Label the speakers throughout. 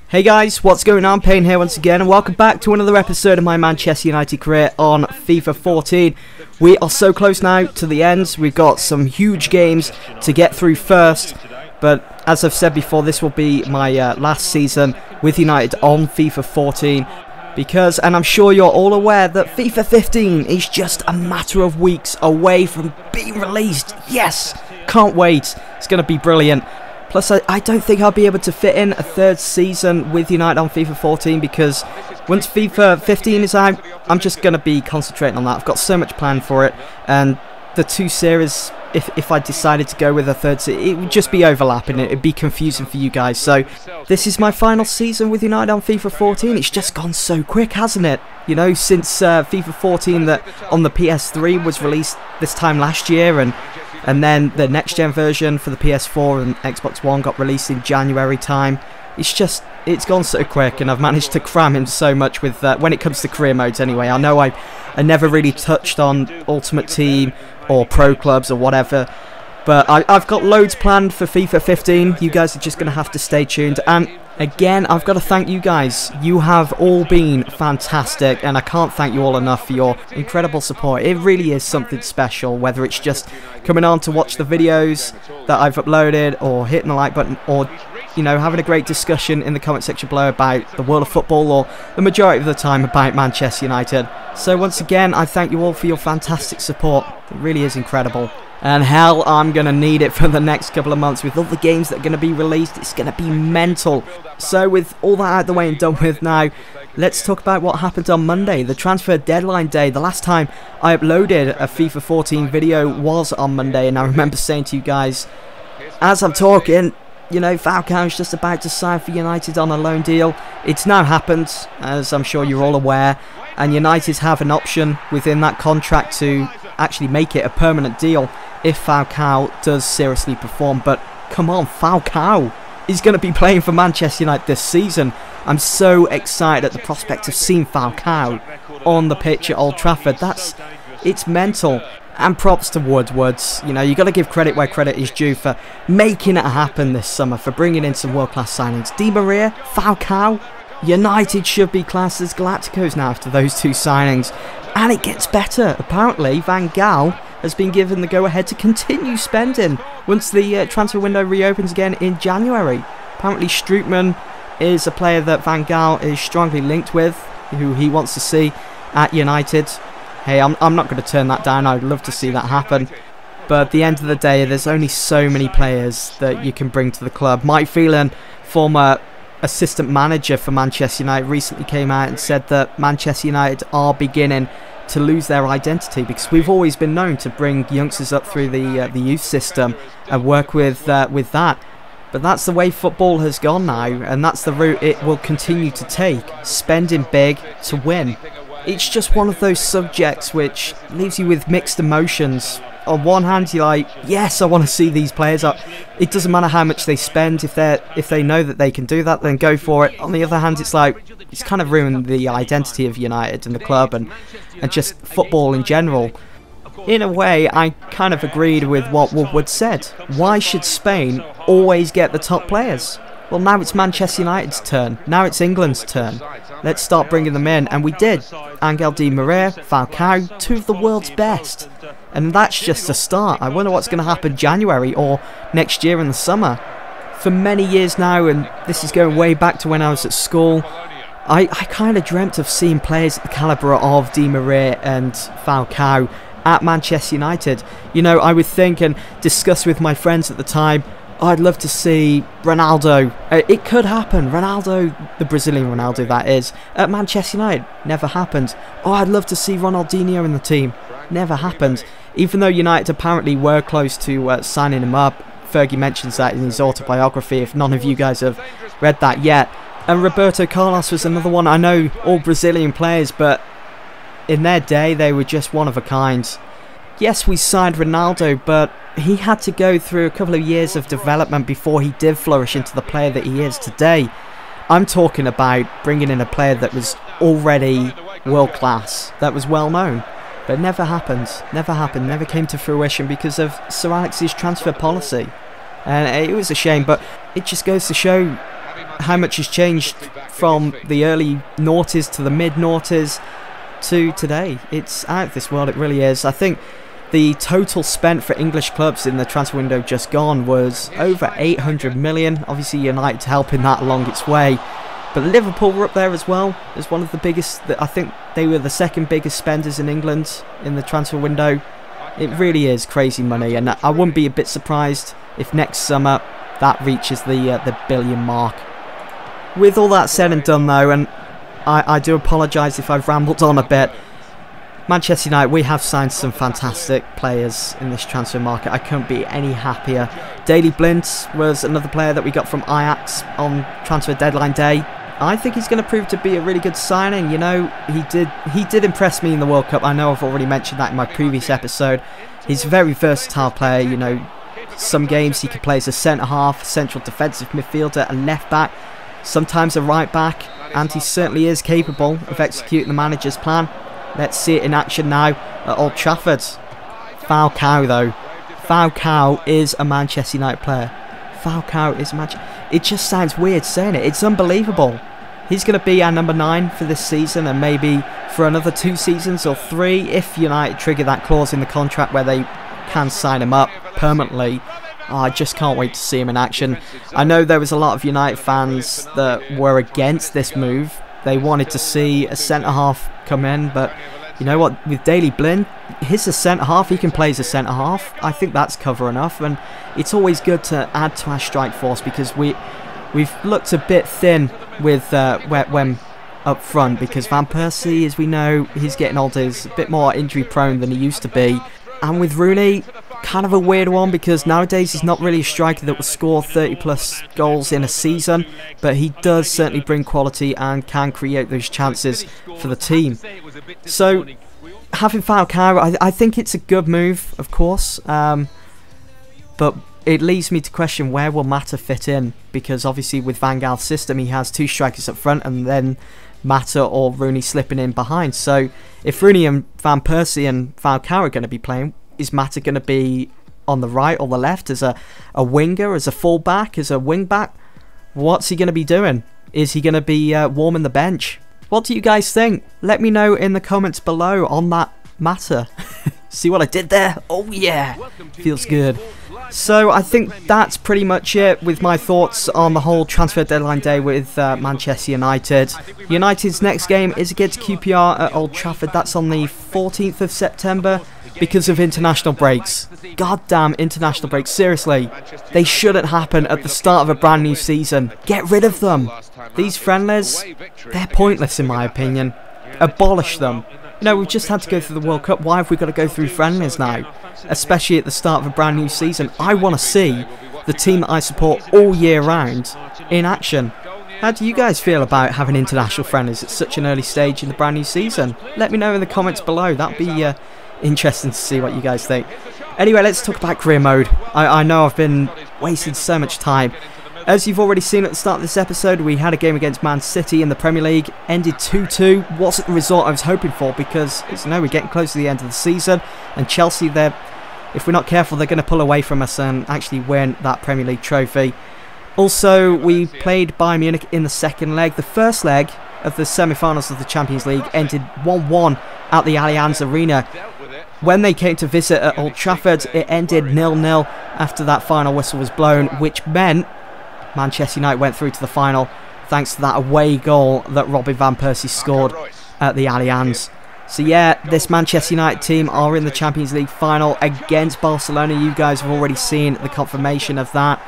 Speaker 1: Hey guys, what's going on? Payne here once again, and welcome back to another episode of my Manchester United career on FIFA 14. We are so close now to the end. We've got some huge games to get through first, but as I've said before, this will be my last season with United on FIFA 14 because, and I'm sure you're all aware, that FIFA 15 is just a matter of weeks away from being released. Yes, can't wait. It's going to be brilliant. Plus, I don't think I'll be able to fit in a third season with United on FIFA 14 because once FIFA 15 is out, I'm just going to be concentrating on that. I've got so much planned for it, and the two series, if I decided to go with a third series, it would just be overlapping. It would be confusing for you guys. So this is my final season with United on FIFA 14. It's just gone so quick, hasn't it? You know, since FIFA 14 that on the PS3 was released this time last year, and then the next gen version for the PS4 and Xbox One got released in January time. It's gone so quick, and I've managed to cram in so much with when it comes to career modes anyway. I know I never really touched on Ultimate Team or Pro Clubs or whatever, but I've got loads planned for FIFA 15. You guys are just going to have to stay tuned, and again, I've got to thank you guys. You have all been fantastic, and I can't thank you all enough for your incredible support. It really is something special, whether it's just coming on to watch the videos that I've uploaded, or hitting the like button, or, you know, having a great discussion in the comment section below about the world of football, or the majority of the time about Manchester United. So once again, I thank you all for your fantastic support. It really is incredible. And hell, I'm going to need it for the next couple of months with all the games that are going to be released. It's going to be mental. So with all that out of the way and done with now, let's talk about what happened on Monday, the transfer deadline day. The last time I uploaded a FIFA 14 video was on Monday, and I remember saying to you guys, as I'm talking, you know, Falcao's just about to sign for United on a loan deal. It's now happened, as I'm sure you're all aware, and United have an option within that contract to actually make it a permanent deal if Falcao does seriously perform. But come on, Falcao is going to be playing for Manchester United this season. I'm so excited at the prospect of seeing Falcao on the pitch at Old Trafford. It's mental. And props to Woodwards. You know, you got to give credit where credit is due for making it happen this summer, for bringing in some world-class signings. Di Maria, Falcao. United should be classed as Galacticos now after those two signings. And it gets better. Apparently, Van Gaal has been given the go-ahead to continue spending once the transfer window reopens again in January. Apparently, Strootman is a player that Van Gaal is strongly linked with, who he wants to see at United. Hey, I'm not going to turn that down. I'd love to see that happen. But at the end of the day, there's only so many players that you can bring to the club. Mike Phelan, former assistant manager for Manchester United, recently came out and said that Manchester United are beginning to lose their identity, because we've always been known to bring youngsters up through the youth system and work with that. But that's the way football has gone now, and that's the route it will continue to take, spending big to win. It's just one of those subjects which leaves you with mixed emotions. On one hand, you're like, yes, I want to see these players up. It doesn't matter how much they spend. If they know that they can do that, then go for it. On the other hand, it's like, it's kind of ruined the identity of United and the club and just football in general. In a way, I kind of agreed with what Woodward said. Why should Spain always get the top players? Well, now it's Manchester United's turn. Now it's England's turn. Let's start bringing them in. And we did. Angel Di Maria, Falcao, two of the world's best. And that's just a start. I wonder what's going to happen January or next year in the summer. For many years now, and this is going way back to when I was at school, I kind of dreamt of seeing players at the calibre of Di Maria and Falcao at Manchester United. You know, I would think and discuss with my friends at the time, I'd love to see Ronaldo. It could happen. Ronaldo, the Brazilian Ronaldo that is, at Manchester United. Never happened. Oh, I'd love to see Ronaldinho in the team. Never happened. Even though United apparently were close to signing him up. Fergie mentions that in his autobiography, if none of you guys have read that yet. And Roberto Carlos was another one. I know all Brazilian players, but in their day they were just one of a kind. Yes, we signed Ronaldo, but he had to go through a couple of years of development before he did flourish into the player that he is today. I'm talking about bringing in a player that was already world class, that was well known. But it never happened, never came to fruition because of Sir Alex's transfer policy. And it was a shame, but it just goes to show how much has changed from the early noughties to the mid noughties to today. It's out of this world, it really is. I think the total spent for English clubs in the transfer window just gone was over 800 million. Obviously United helping that along its way. But Liverpool were up there as well as one of the biggest. I think they were the second biggest spenders in England in the transfer window. It really is crazy money, and I wouldn't be a bit surprised if next summer that reaches the billion mark. With all that said and done though, and I do apologise if I've rambled on a bit, Manchester United, we have signed some fantastic players in this transfer market. I couldn't be any happier. Daley Blind was another player that we got from Ajax on transfer deadline day. I think he's going to prove to be a really good signing. You know, he did impress me in the World Cup. I know I've already mentioned that in my previous episode. He's a very versatile player. You know, some games he can play as a centre-half, central defensive midfielder, a left-back, sometimes a right-back, and he certainly is capable of executing the manager's plan. Let's see it in action now at Old Trafford. Falcao though. Falcao is a Manchester United player. Falcao is it just sounds weird saying it. It's unbelievable. He's going to be our number 9 for this season, and maybe for another 2 seasons or 3 if United trigger that clause in the contract where they can sign him up permanently. Oh, I just can't wait to see him in action. I know there was a lot of United fans that were against this move. They wanted to see a centre-half come in, but you know what, with Daley Blind, he's a centre-half, he can play as a centre-half. I think that's cover enough, and it's always good to add to our strike force because we've looked a bit thin with when up front, because Van Persie, as we know, he's getting older, he's a bit more injury prone than he used to be. And with Rooney, kind of a weird one, because nowadays he's not really a striker that will score 30 plus goals in a season, but he does certainly bring quality and can create those chances for the team. So having Falcao, I think it's a good move, of course, but it leads me to question, where will Mata fit in? Because obviously with Van Gaal's system he has 2 strikers up front and then Mata or Rooney slipping in behind. So if Rooney and Van Persie and Falcao are going to be playing, is Mata going to be on the right or the left as a winger, as a full-back, as a wing-back? What's he going to be doing? Is he going to be warming the bench? What do you guys think? Let me know in the comments below on that matter. See what I did there? Oh yeah, feels good. So I think that's pretty much it with my thoughts on the whole transfer deadline day with Manchester United. United's next game is against QPR at Old Trafford. That's on the 14th of September because of international breaks. Goddamn international breaks, seriously. They shouldn't happen at the start of a brand new season. Get rid of them. These friendlies, they're pointless in my opinion. Abolish them. You know, we've just had to go through the World Cup. Why have we got to go through friendlies now? Especially at the start of a brand new season. I want to see the team that I support all year round in action. How do you guys feel about having international friendlies at such an early stage in the brand new season? Let me know in the comments below. That'd be interesting to see what you guys think. Anyway, let's talk about career mode. I know I've been wasting so much time. As you've already seen at the start of this episode, we had a game against Man City in the Premier League, ended 2-2. Wasn't the result I was hoping for because, as you know, we're getting close to the end of the season, and Chelsea, if we're not careful, they're going to pull away from us and actually win that Premier League trophy. Also, we played Bayern Munich in the second leg. The first leg of the semi-finals of the Champions League ended 1-1 at the Allianz Arena. When they came to visit at Old Trafford, it ended 0-0 after that final whistle was blown, which meant Manchester United went through to the final thanks to that away goal that Robin Van Persie scored at the Allianz. So yeah, this Manchester United team are in the Champions League final against Barcelona. You guys have already seen the confirmation of that.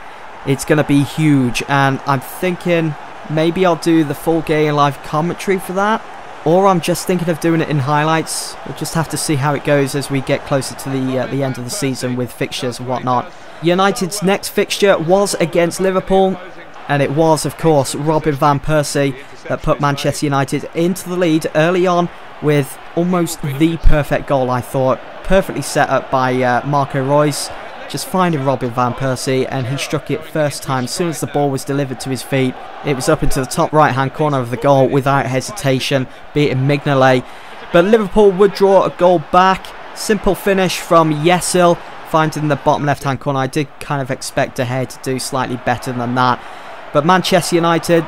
Speaker 1: It's going to be huge, and I'm thinking maybe I'll do the full game live commentary for that, or I'm just thinking of doing it in highlights. We'll just have to see how it goes as we get closer to the end of the season with fixtures and whatnot. United's next fixture was against Liverpool, and it was, of course, Robin Van Persie that put Manchester United into the lead early on with almost the perfect goal, I thought. Perfectly set up by Marco Reus, just finding Robin Van Persie, and he struck it first time. As soon as the ball was delivered to his feet, it was up into the top right-hand corner of the goal without hesitation, beating Mignolet. But Liverpool would draw a goal back. Simple finish from Yesil, finding the bottom left-hand corner. I did kind of expect De Gea to do slightly better than that. But Manchester United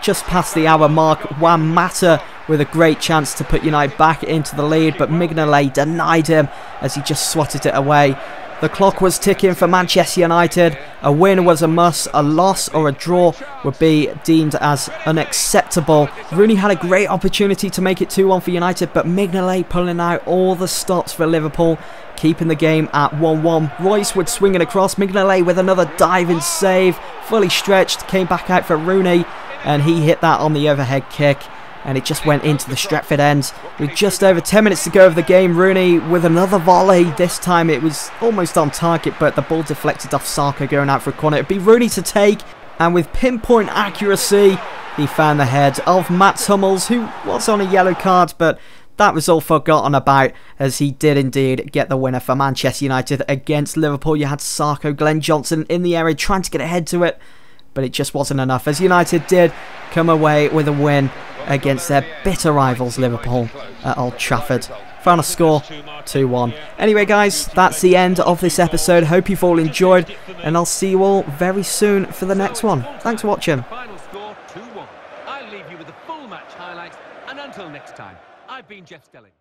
Speaker 1: just past the hour mark. Juan Mata with a great chance to put United back into the lead, but Mignolet denied him as he just swatted it away. The clock was ticking for Manchester United. A win was a must. A loss or a draw would be deemed as unacceptable. Rooney had a great opportunity to make it 2-1 for United, but Mignolet pulling out all the stops for Liverpool, keeping the game at 1-1. Royce would swing it across. Mignolet with another diving save, fully stretched, came back out for Rooney, and he hit that on the overhead kick, and it just went into the Stretford end. With just over 10 minutes to go of the game, Rooney with another volley. This time it was almost on target, but the ball deflected off Sarko going out for a corner. It'd be Rooney to take, and with pinpoint accuracy, he found the head of Mats Hummels, who was on a yellow card, but that was all forgotten about, as he did indeed get the winner for Manchester United against Liverpool. You had Sarko, Glenn Johnson in the area trying to get ahead to it, but it just wasn't enough, as United did come away with a win against their bitter rivals Liverpool at Old Trafford. Final score 2-1. Anyway guys, that's the end of this episode. Hope you've all enjoyed, and I'll see you all very soon for the next one. Thanks for watching.
Speaker 2: Final score 2-1. I'll leave you with the full match highlights, and until next time, I've been Jeff Stelling.